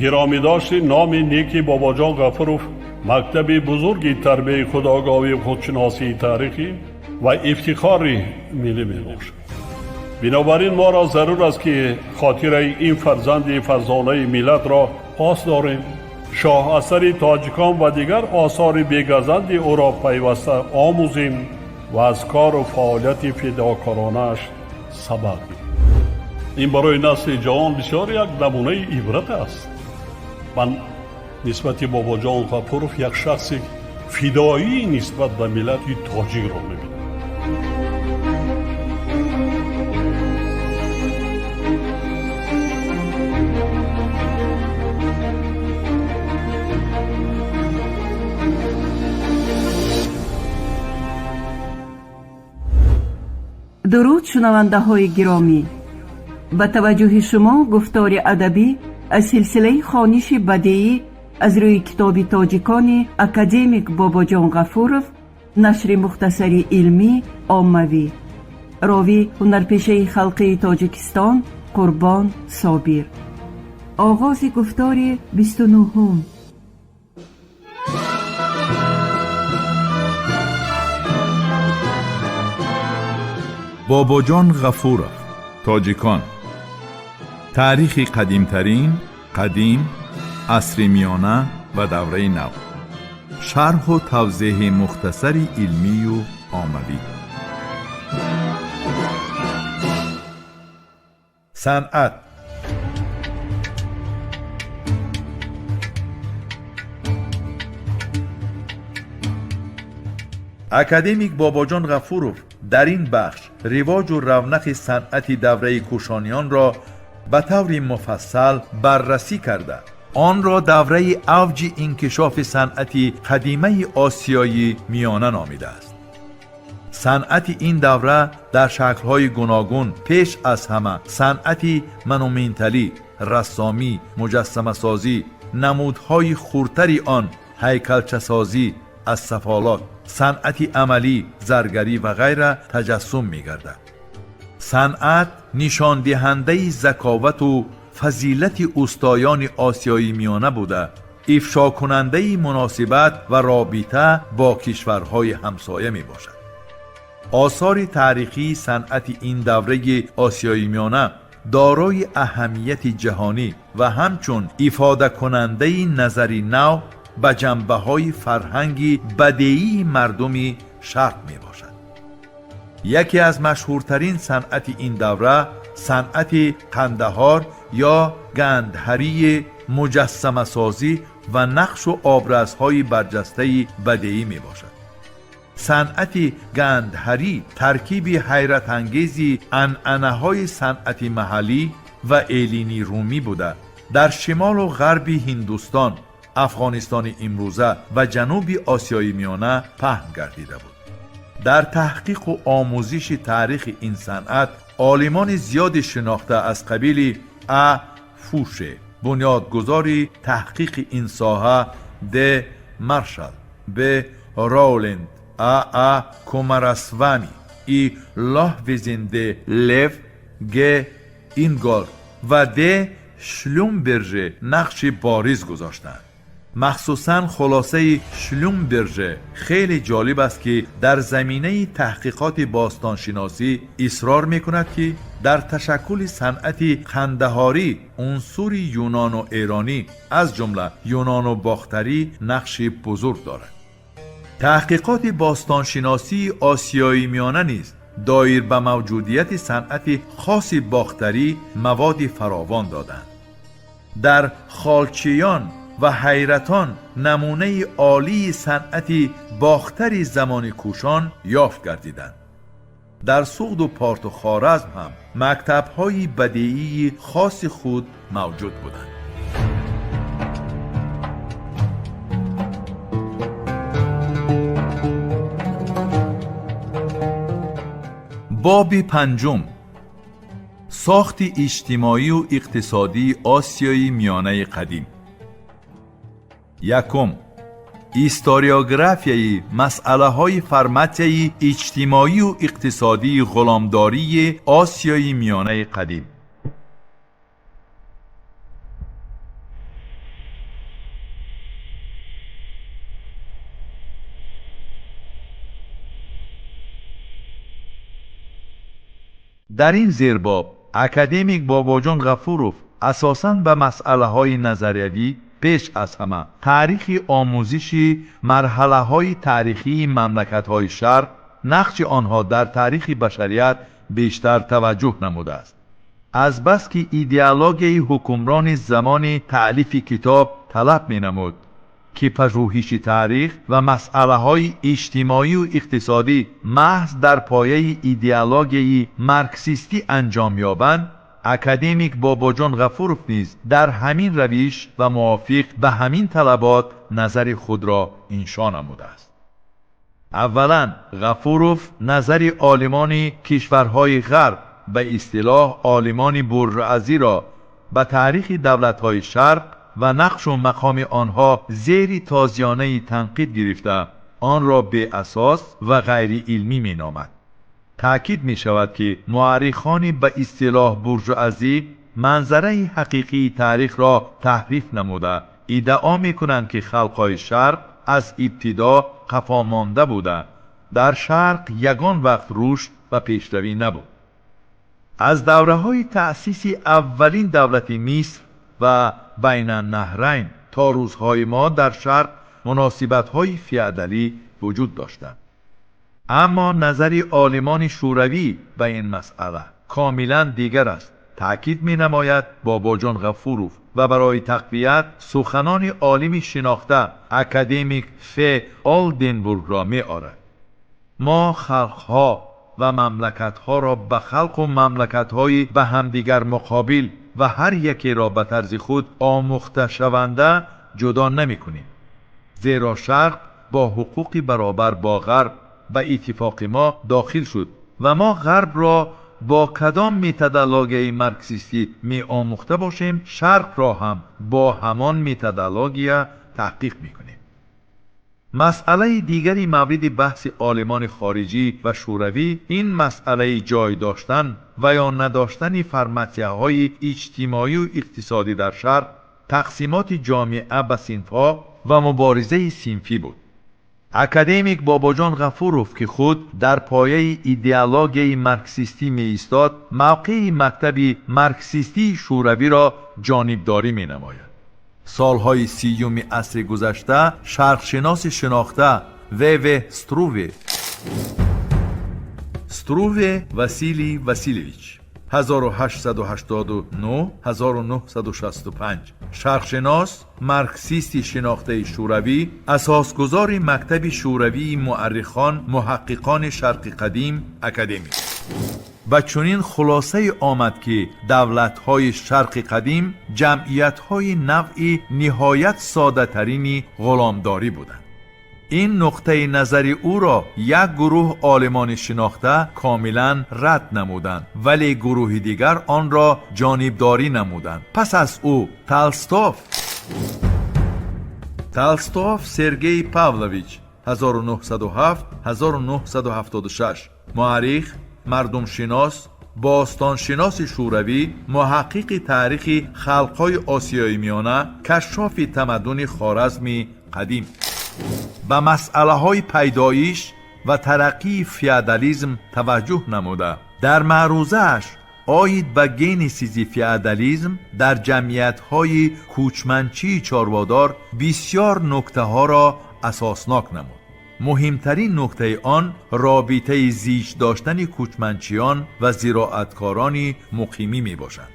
گرامی داشت نام نیکی باباجان غفورов مکتب بزرگی تربیت خودآگاهی و خودشناسی تاریخی و افتخار ملی می باشد. بنابراین ما را ضرور است که خاطره این فرزند فرزانه ملت را پاس داریم، شاه اثر تاجیکان و دیگر آثار بیگزند او را پیوسته آموزیم و از کار و فعالیت فداکارانه‌اش سبق بگیریم. این برای نسل جوان بسیار یک نمونه عبرت است. من نسبت باباجان غفورов یک شخص فدایی نسبت به ملت تاجیک را می‌بینم. درود شنونده های گرامی، با توجه شما گفتار ادبی از سلسله خوانش بدیعی از روی کتاب تاجیکان اکادمیک باباجان غفورov، نشر مختصری علمی عاموی، راوی هنرپیشه خلقی تاجیکستان قربان صابر. آغاز گفتار 29. باباجان غفورov، تاجیکان. تاریخ قدیمترین، قدیم، عصر میانه و دوره نو. شرح و توضیح مختصری علمی و عاموی. صنعت. اکادمیک باباجان غفورov در این بخش رواج و رونق صنعت دوره کوشانیان را به طور مفصل بررسی کرده. آن را دوره اوج انکشاف صنعت قدیمه آسیایی میانه نامیده است. صنعت این دوره در شکل‌های گوناگون، پیش از همه صنعت مونومنتالی، رسامی، مجسمه سازی، نمودهای خردتر آن، هیکلچه سازی از سفالات، صنعت عملی، زرگری و غیره تجسم می گردد. صنعت نشان دهنده ذکاوت و فضیلت اوستایان آسیایی میانه بوده، افشا کننده مناسبت و رابطه با کشورهای همسایه می باشد. آثار تاریخی صنعت این دوره آسیایی میانه دارای اهمیت جهانی و همچون افاده کننده نظری نو به جنبه‌های فرهنگی بدیعی مردمی شرق می باشد. یکی از مشهورترین صنعت این دوره صنعت قندهار یا گندهری، مجسمه سازی و نقش و آبرزهای برجسته بدیعی می باشد. صنعت گندهری ترکیبی حیرت انگیزی عنعنه‌های صنعت محلی و ایلینی رومی بوده. در شمال و غرب هندوستان، افغانستان امروزه و جنوب آسیای میانه پهن گردیده بود. در تحقیق و آموزش تاریخ این صنعت عالمان زیاد شناخته از قبیل ا. فوشه، بنیادگذار تحقیق این ساحه، د. مارشال، ب. راولند، ا. کوماراسوامی، ای. لاهویزنده لیو، گ. اینگال و د. شلومبرژ نقش بارز گذاشتند. مخصوصاً خلاصه شلومبرژ خیلی جالب است که در زمینه تحقیقات باستانشناسی اصرار میکند که در تشکل صنعت قندهاری عنصر یونان و ایرانی از جمله یونان و باختری نقش بزرگ دارد. تحقیقات باستانشناسی آسیایی میانه نیز دایر به موجودیت صنعت خاص باختری مواد فراوان دادند. در خالچیان و حیرتان نمونه عالی صنعت باختری زمان کوشان یافت گردیدند. در سوغد و پارت و خوارزم هم مکتب‌های بدیعی خاص خود موجود بودند. باب پنجم، ساخت اجتماعی و اقتصادی آسیای میانه قدیم. یکم، هیستوریوگرافیای مسئله های فرمته اجتماعی و اقتصادی غلامداری آسیای میانه قدیم. در این زیرباب اکادمیک باباجان غفوروف اساساً به مسئله های نظریوی پیش از همه تاریخ آموزشی مرحله های تاریخی مملکت های شرق نقش آنها در تاریخ بشریت بیشتر توجه نموده است. از بس که ایدئولوژی حکمران زمان تألیف کتاب طلب می نمود که پژوهش تاریخ و مسئله های اجتماعی و اقتصادی محض در پایه ایدئولوژی مارکسیستی انجام یابند، اکادمیک باباجان غفوروف نیز در همین روش و موافق به همین طلبات نظر خود را انشا نموده است. اولا غفوروف نظر عالمان کشورهای غرب به اصطلاح عالمان بورژوازی را به تاریخ دولت‌های شرق و نقش و مقام آنها زیر تازیانه تنقید گرفته آن را بی اساس و غیر علمی می نامد. تأکید می شود که مورخان به اصطلاح بورژوازی منظره حقیقی تاریخ را تحریف نموده ادعا می کنند که خلق‌های شرق از ابتدا خفا مانده بوده، در شرق یگان وقت رشد و پیشروی نبود. از دوره های تأسیس اولین دولت مصر و بین النهرین تا روزهای ما در شرق مناسبت های فیودالی وجود داشتند. اما نظر عالمان شوروی به این مسئله کاملا دیگر است. تأکید می نماید باباجان غفوروف و برای تقویت سخنان عالم شناخته اکادمیک فی آلدنبورگ را می آورد. ما خلقها و مملکتها را به خلق و مملکت‌های به همدیگر مقابل و هر یکی را به طرز خود آموخته شونده جدا نمی کنیم. زیرا شرق با حقوق برابر با غرب به اتفاق ما داخل شد و ما غرب را با کدام متدولوژی مارکسیستی می آموخته باشیم، شرق را هم با همان متدولوژی تحقیق می کنیم. مسئله دیگری مورد بحث عالمان خارجی و شوروی این مسئله جای داشتن و یا نداشتن فرمانچه‌های اجتماعی و اقتصادی در شرق، تقسیمات جامعه به صنف‌ها و مبارزه صنفی بود. اکادمیک باباجان غفوروف که خود در پایه ایدئولوژی مارکسیستی می ایستاد، موقع مکتب مارکسیستی شوروی را جانبداری می نماید. سالهای 30 عصر گذشته شرقشناس شناخته و ستروو واسیلی واسیلیویچ 1889 1965 شرقشناس مارکسیستی شناخته شوروی، اساسگذار مکتب شوروی مورخان محققان شرق قدیم اکادمیک. و چنین خلاصه آمد که دولت‌های شرق قدیم جمعیت‌های نوعی نهایت ساده ترینی غلامداری بودند. این نقطه نظر او را یک گروه عالمان شناخته کاملا رد نمودند، ولی گروه دیگر آن را جانبداری نمودند. پس از او تالستوف سرگئی پاولویچ 1907 1976 مورخ، مردم شناس، باستان شناس شوروی، محقق تاریخ خلق‌های آسیای میانه، کشاف تمدن خوارزمی قدیم. به مسئله های پیدایش و ترقی فیودالیسم توجه نموده در معروضه‌اش آید به گنسیس فیودالیسم در جمعیت‌های کوچمنچی چاروادار بسیار نکته ها را اساسناک نمود. مهمترین نکته آن رابطه زیست داشتن کوچمنچیان و زراعتکاران مقیمی می باشد.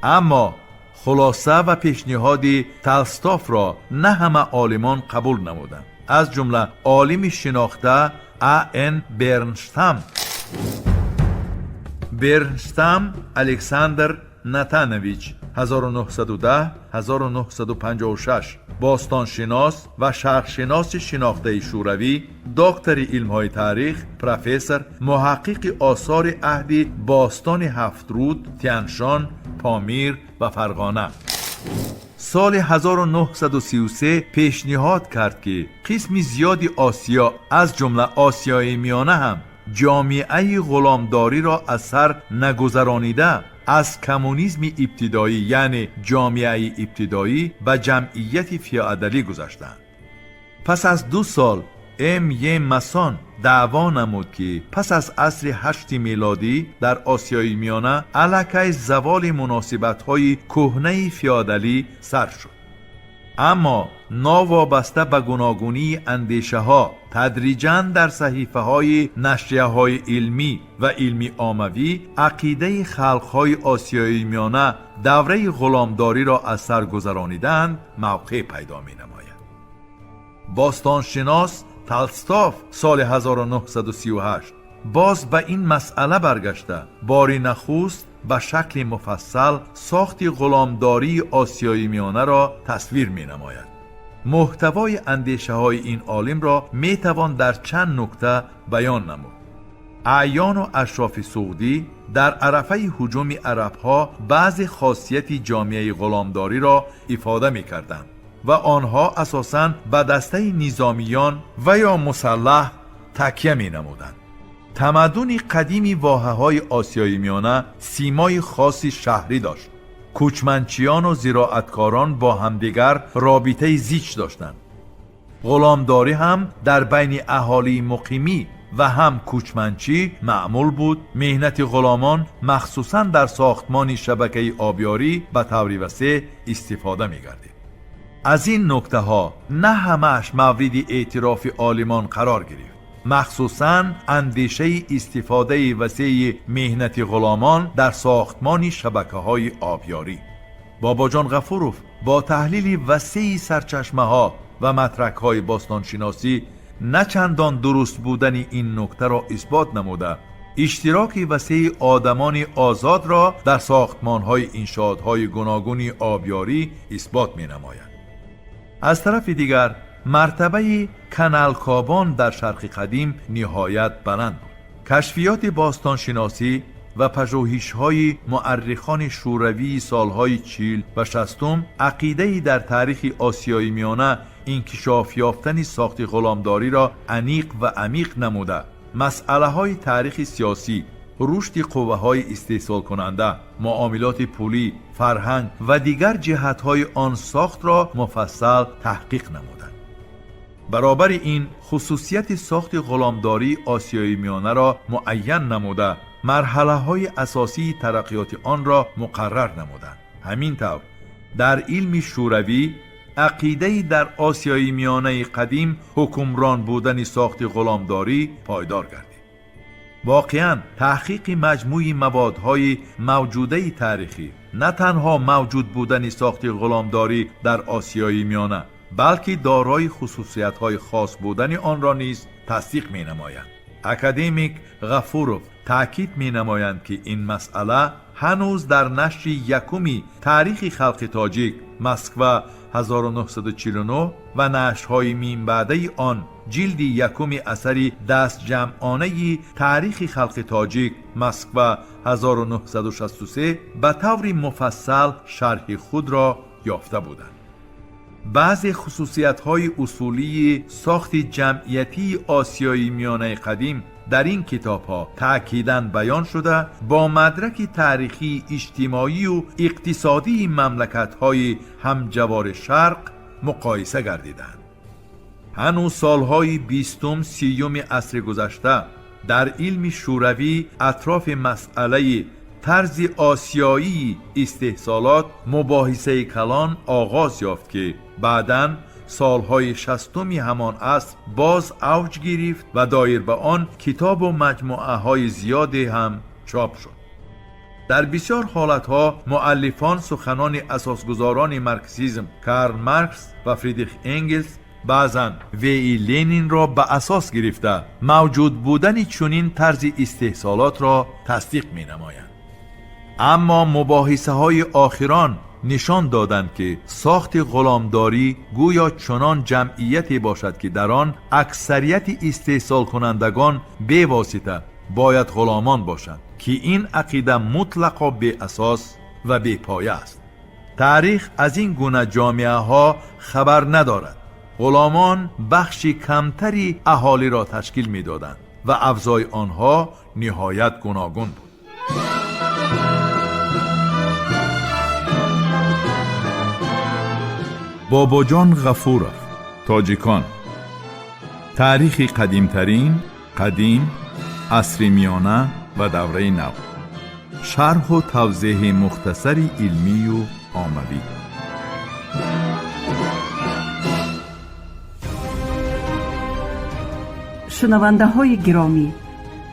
اما خلاصه و پیشنهاد تالستوف را نه همه عالمان قبول نمودند، از جمله عالم شناخته A.N. برنشتام الکساندر نتانویچ 1910 1956 باستانشناس و شرقشناس شناخته شوروی، دکتر علم‌های تاریخ، پروفسور، محقق آثار عهد باستان هفت‌رود، تیانشان، پامیر و فرغانه. سال 1933 پیشنهاد کرد که قسم زیادی آسیا از جمله آسیای میانه هم جامعه غلامداری را از سر نگذرانیده از کمونیسم ابتدایی یعنی جامعه ابتدایی به جمعیت فیودالی گذاشتند. پس از 2 سال ام. ماسون دعوا نمود که پس از عصر 8 میلادی در آسیای میانه علاقه زوال مناسبت‌های کهنه فیودالی سر شد. اما ناوابسته به گوناگونی اندیشه ها تدریجاً در صحیفه های نشریه های علمی و علمی عاموی عقیده خلق های آسیای میانه دوره غلامداری را از سر گذرانیدند موقع پیدا می نماید. باستانشناس تالستاف سال 1938 باز به این مسئله برگشته باری نخست به شکل مفصل ساخت غلامداری آسیای میانه را تصویر می نماید. محتوای اندیشه های این عالم را می توان در چند نکته بیان نمود. اعیان و اشراف سعودی در عرفه هجوم عرب ها بعض خاصیت جامعه غلامداری را افاده می کردند و آنها اساساً به دسته نظامیان و یا مسلح تکیه می نمودند. تمدن قدیمی واحه‌های آسیای میانه سیمای خاصی شهری داشت. کوچمنچیان و زراعتکاران با همدیگر رابطه زیچ داشتند. غلامداری هم در بین اهالی مقیمی و هم کوچمنچی معمول بود. مهنت غلامان مخصوصاً در ساختمان شبکه آبیاری به طور وسیع استفاده می‌گردید. از این نکته ها نه همه‌اش مورد اعتراف عالمان قرار گرفت. مخصوصاً اندیشه استفاده وسیع مهنت غلامان در ساختمان شبکه‌های آبیاری. باباجان غفوروف با تحلیل وسیع سرچشمه ها و مترک های باستانشناسی نه چندان درست بودن این نکته را اثبات نموده، اشتراک وسیع آدمان آزاد را در ساختمان های انشاءات گوناگون آبیاری اثبات می نماید. از طرف دیگر مرتبه کانال کابان در شرق قدیم نهایت بلند بود. کشفیات باستانشناسی و پژوهش‌های مورخان شوروی سالهای 40 و 60 عقیده‌ای در تاریخ آسیای میانه انکشاف یافتن ساخت غلامداری را عمیق و عمیق نموده، مسئله‌های تاریخ سیاسی، رشد قوه‌های استحصال کننده، معاملات پولی، فرهنگ و دیگر جهت‌های آن ساخت را مفصل تحقیق نمودند. برابر این خصوصیت ساخت غلامداری آسیای میانه را معین نموده، مرحله‌های اساسی ترقیات آن را مقرر نمودند. همینطور در علم شوروی عقیده‌ای در آسیای میانه قدیم حکمران بودن ساخت غلامداری پایدار گردید. واقعاً تحقیق مجموعی موادهای موجوده تاریخی نه تنها موجود بودن ساخت غلامداری در آسیای میانه بلکه دارای خصوصیت‌های خاص بودن آن را نیز تصدیق می‌نمایند. اکادمیک غفوروف تأکید می‌نمایند که این مسئله هنوز در نشر یکمی تاریخ خلق تاجیک مسکو 1949 و نشرهای میم بعده آن جلد یکم اثری دست جمعانه تاریخ خلق تاجیک مسکو 1963 به طور مفصل شرح خود را یافته بودند. بعضی خصوصیت‌های اصولی ساخت جمعیتی آسیای میانه قدیم در این کتاب‌ها تأکیداً بیان شده با مدرک تاریخی، اجتماعی و اقتصادی مملکت‌های همجوار شرق مقایسه گردیدند. هنوز سالهای 20 30 عصر گذشته در علم شوروی اطراف مسئله طرز آسیایی استحصالات مباحثه کلان آغاز یافت که بعداً سالهای 60 همان عصر باز اوج گرفت و دایر به آن کتاب و مجموعه های زیادی هم چاپ شد. در بسیار حالتها مؤلفان سخنان اساسگزاران مارکسیسم کارل مارکس و فریدریخ انگلز بعضاً وی لنین را به اساس گرفته موجود بودن چنین طرز استحصالات را تصدیق می نمایند. اما مباحثه های آخران نشان دادند که ساخت غلامداری گویا چنان جمعیتی باشد که در آن اکثریت استحصال کنندگان به واسطه باید غلامان باشند که این عقیده مطلقا بی اساس و بی پایه است. تاریخ از این گونه جامعه ها خبر ندارد. غلامان بخشی کمتری اهالی را تشکیل می دادند و افزای آنها نهایت گوناگون بود. باباجان غفوروف، تاجیکان. تاریخ قدیمترین قدیم، عصر میانه و دوره نو. شرح و توضیح مختصری علمی و عاموی. شنونده های گرامی،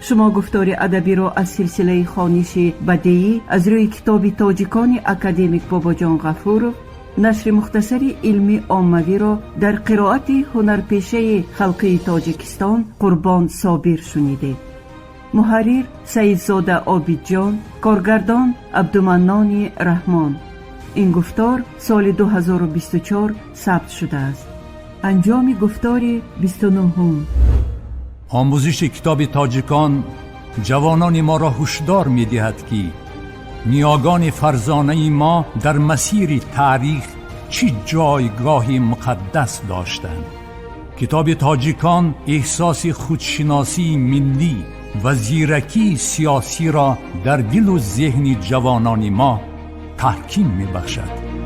شما گفتار ادبی را از سلسله خوانش بدیعی از روی کتاب تاجیکان اکادمیک باباجان غفورов، نشر مختصری علمی عاموی را در قرائت هنرپیشه خلقی تاجیکستان قربان صابر شنیدید. محرر سیدزاده عابدجان، کارگردان عبدالمنان رحمان. این گفتار سال 2024 ثبت شده است. انجام گفتار 29. آموزش کتاب تاجیکان جوانان ما را هشدار می دهد که نیاگان فرزانه ما در مسیر تاریخ چی جایگاه مقدس داشتند. کتاب تاجیکان احساس خودشناسی ملی و زیرکی سیاسی را در دل و ذهن جوانان ما تحکیم می بخشد.